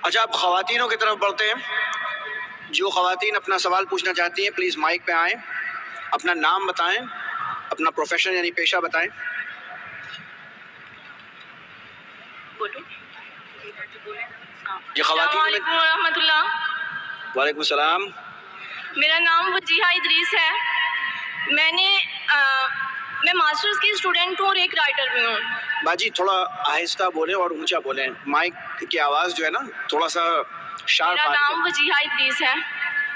اچھا آپ خواتینوں کی طرف بڑھتے ہیں. جو خواتین اپنا سوال پوچھنا چاہتی ہیں پلیز مائک پہ آئیں, اپنا نام بتائیں, اپنا پروفیشن یعنی پیشہ بتائیں. بولو. یہ السلام خواتین علیکم ورحمۃ اللہ. وعلیکم السلام. میرا نام وجیحہ ادریس ہے. میں ماسٹرز کی اسٹوڈنٹ ہوں اور ایک رائٹر بھی ہوں. باجی تھوڑا آہستہ بولیں اور اونچا بولیں, مائک کی آواز جو ہے نا تھوڑا سا شارپ. میرا نام وجیحہ ادریس ہے.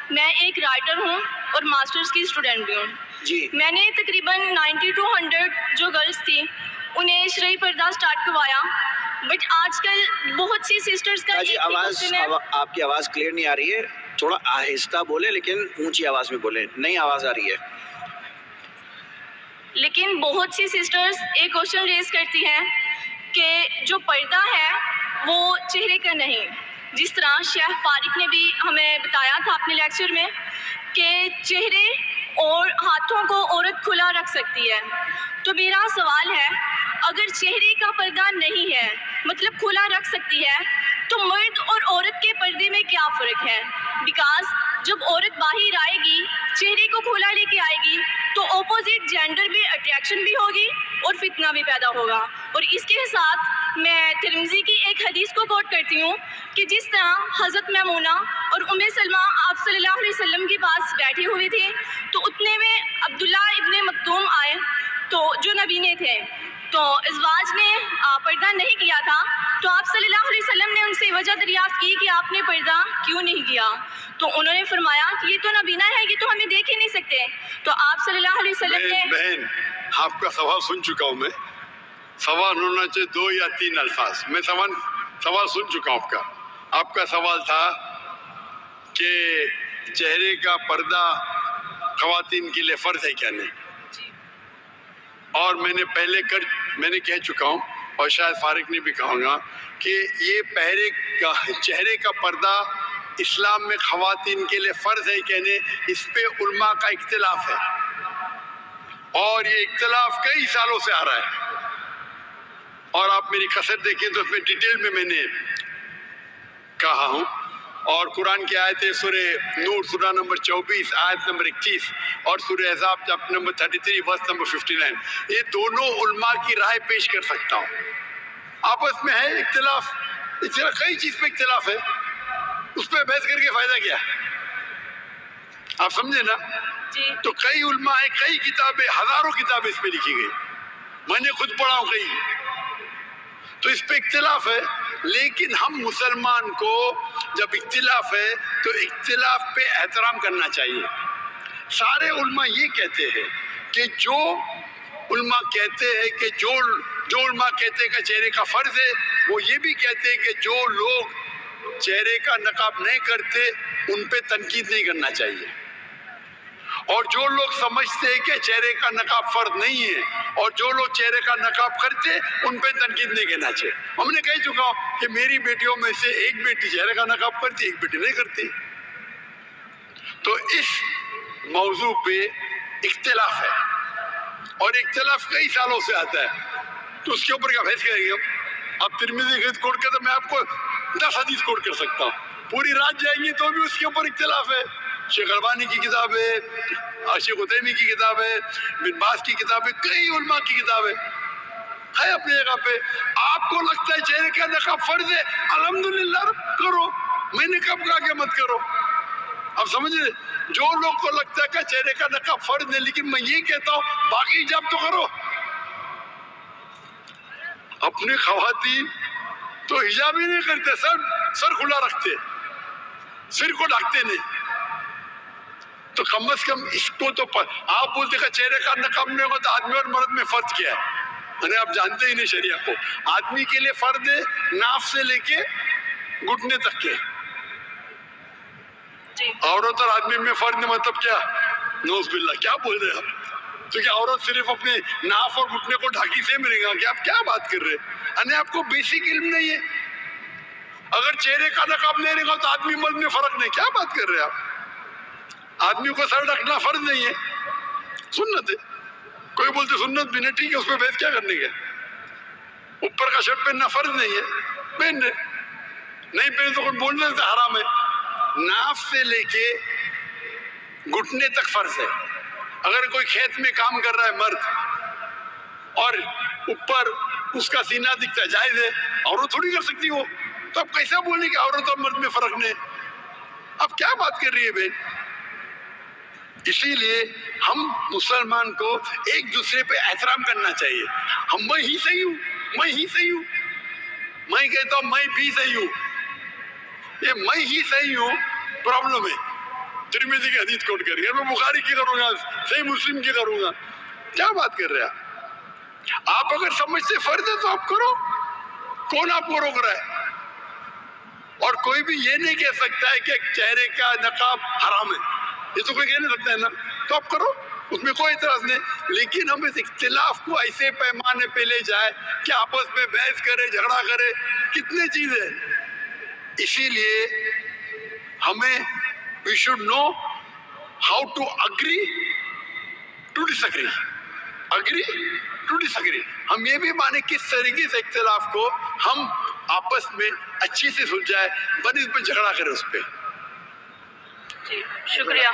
میں ایک رائٹر ہوں اور ماسٹرز کی اسٹوڈنٹ بھی ہوں. جی میں نے تقریباً 90 to 100 جو گرلس تھی انہیں شرعی پردہ سٹارٹ کروایا, بٹ آج کل بہت سی سسٹرز کا باجی آواز آپ کی آواز کلیئر نہیں آ رہی ہے, تھوڑا آہستہ بولیں لیکن اونچی آواز میں بولیں, نئی آواز آ رہی ہے. لیکن بہت سی سسٹرز ایک کوشچن ریز کرتی ہیں کہ جو پردہ ہے وہ چہرے کا نہیں. جس طرح شیخ فارق نے بھی ہمیں بتایا تھا اپنے لیکچر میں کہ چہرے اور ہاتھوں کو عورت کھلا رکھ سکتی ہے. تو میرا سوال ہے, اگر چہرے کا پردہ نہیں ہے مطلب کھلا رکھ سکتی ہے, تو مرد اور عورت کے پردے میں کیا فرق ہے؟ بیکاز جب عورت باہر آئے گی, چہرے کو کھلا لے کے آئے گی, تو اپوزٹ جینڈر میں اٹریکشن بھی ہوگی اور فتنہ بھی پیدا ہوگا. اور اس کے ساتھ میں ترمذی کی ایک حدیث کو کوٹ کرتی ہوں کہ جس طرح حضرت میمونہ اور ام سلمہ آپ صلی اللہ علیہ وسلم کے پاس بیٹھی ہوئی تھی, تو اتنے میں عبداللہ ابن مکتوم آئے تو جو نبینے تھے, تو ازواج نے پردہ نہیں کیا تھا, تو آپ صلی اللہ علیہ وسلم نے ان سے وجہ دریافت کی کہ آپ نے پردہ کیوں نہیں کیا. تو انہوں نے فرمایا کہ یہ تو نبینا ہے, یہ تو ہمیں دیکھ ہی نہیں سکتے. تو آپ صلی اللہ علیہ وسلم نے بہن آپ کا سوال سن چکا ہوں میں. سوال ہونا چاہیے 2 یا 3 الفاظ. میں سوال سن چکا ہوں. آپ کا سوال تھا کہ چہرے کا پردہ خواتین کے لیے فرض ہے کیا نہیں, اور میں نے کہہ چکا ہوں اور شاید فارق نے بھی کہوں گا کہ یہ چہرے کا پردہ اسلام میں خواتین کے لیے فرض ہے کہ نہیں, اس پہ علماء کا اختلاف ہے, اور یہ اختلاف کئی سالوں سے آ رہا ہے. اور آپ میری کثرت دیکھیں تو اس میں ڈیٹیل میں نے کہا ہوں. اور قرآن کی آیتیں سورہ نور سورہ نمبر 24 آیت نمبر 21 اور سورہ احزاب چیپٹر نمبر 33 ورس نمبر 59, یہ دونوں علماء کی رائے پیش کر سکتا ہوں. آپس میں ہے اختلاف, اس طرح کئی چیز پہ اختلاف ہے, اس پہ بحث کر کے فائدہ کیا؟ آپ سمجھے نا. تو کئی علماء ہیں, کئی کتابیں, ہزاروں کتابیں اس پہ لکھی گئی, میں نے خود پڑھا ہوں کئی. تو اس پہ اختلاف ہے, لیکن ہم مسلمان کو جب اختلاف ہے تو اختلاف پہ احترام کرنا چاہیے. سارے علماء یہ کہتے ہیں کہ جو علماء کہتے ہیں کہ جو علماء کہتے ہیں کہ چہرے کا فرض ہے, وہ یہ بھی کہتے ہیں کہ جو لوگ چہرے کا نقاب نہیں کرتے ان پہ تنقید نہیں کرنا چاہیے, اور جو لوگ سمجھتے ہیں کہ چہرے کا نقاب فرض نہیں ہے اور جو لوگ چہرے کا نقاب کرتے ان پہ تنقید نہیں کرنا چاہیے. ہم نے کہہ چکا ہوں کہ میری بیٹیوں میں سے ایک بیٹی چہرے کا نقاب کرتی, ایک بیٹی نہیں کرتی. تو اس موضوع پہ اختلاف ہے, اور اختلاف کئی سالوں سے آتا ہے, تو اس کے اوپر کیا بحث کریں گے ہم؟ اب ترمذی کی کوٹ کرتے میں آپ کو 10 حدیث کوٹ کر سکتا ہوں, پوری رات جائیں گے تو بھی اس کے اوپر اختلاف ہے. شیخ البانی کی کتاب ہے, شیخ عثیمین کی کتاب ہے, بن باز کی کتاب ہے, کئی علماء کی کتاب ہے اپنی جگہ پہ. آپ کو لگتا ہے چہرے کا نقاب فرض ہے, الحمدللہ کرو, میں نے کب کہا کہ مت کرو. اب سمجھ رہے, جو لوگ کو لگتا ہے کہ چہرے کا نقاب فرض ہے, لیکن میں یہ کہتا ہوں باقی حجاب تو کرو. اپنی خواتین تو حجاب ہی نہیں کرتے, سر کھلا رکھتے, سر کو ڈھکتے نہیں. تو کم از کم اس کو تو آپ بولتے کہ چہرے کا نقاب نہیں ہوگا تو آدمی اور مرد میں فرق کیا ہے؟ یعنی آپ جانتے ہی نہیں شریعت کو. آدمی کے لیے فرض ہے ناف سے لے کے گھٹنے تک کے, عورت اور آدمی میں فرق نہیں. مطلب کیا؟ نوز باللہ, کیا بول رہے ہیں آپ؟ تو کیا عورت صرف اپنے ناف اور گھٹنے کو ڈھاکی سے ملے گا کہ آپ کیا بات کر رہے ہیں؟ یعنی آپ کو بیسک علم نہیں ہے. اگر چہرے کا نقاب نہیں رہے گا تو آدمی مرد میں فرق نہیں, کیا بات کر رہے ہیں آپ؟ آدمی کو سر ڈھکنا فرض نہیں ہے, سنت ہے. کوئی بولتے سنت بھی نہیں, ٹھیک ہے, اس پہ بحث کیا کرنے کے؟ اوپر کا شرٹ پہننا فرض نہیں ہے, پہن لے. نہیں پہنے تو کوئی بولنے سے حرام ہے. ناف سے لے کے گھٹنے تک فرض ہے. اگر کوئی کھیت میں کام کر رہا ہے مرد اور اوپر اس کا سینہ دکھتا ہے، جائز ہے، عورت تھوڑی کر سکتی وہ. تو اب کیسا بولنے کہ عورت اور مرد میں فرق نہیں؟ اب کیا بات کر رہی ہے بہن؟ اسی لیے ہم مسلمان کو ایک دوسرے پہ احترام کرنا چاہیے. ہم میں ہی صحیح ہوں، میں ہی صحیح ہوں، میں کہتا ہوں میں بھی صحیح ہوں. یہ میں ہی صحیح ہوں پرابلم ہے. ترمذی کی حدیث کوٹ کر رہی ہے، میں بخاری کی کروں گا، صحیح مسلم کی کروں گا. کیا بات کر رہے ہیں آپ؟ اگر سمجھتے فرض ہے تو آپ کرو، کون آپ کو روک رہا ہے؟ اور کوئی بھی یہ نہیں کہہ سکتا ہے کہ چہرے کا نقاب حرام ہے، یہ تو کوئی کہہ نہیں سکتا ہے نا. تو آپ کرو، اس میں کوئی اعتراض نہیں. لیکن ہم اس اختلاف کو ایسے پیمانے پہ لے جائے کہ آپس میں بحث کرے، جھگڑا کرے، کتنے چیزیں. اسی لیے ہمیں we should know how to agree to disagree. agree to disagree. ہم یہ بھی مانے کس طریقے سے اختلاف کو ہم آپس میں اچھی سے سلجھائے، بنسبت جھگڑا کرے اس پہ. جی شکریہ.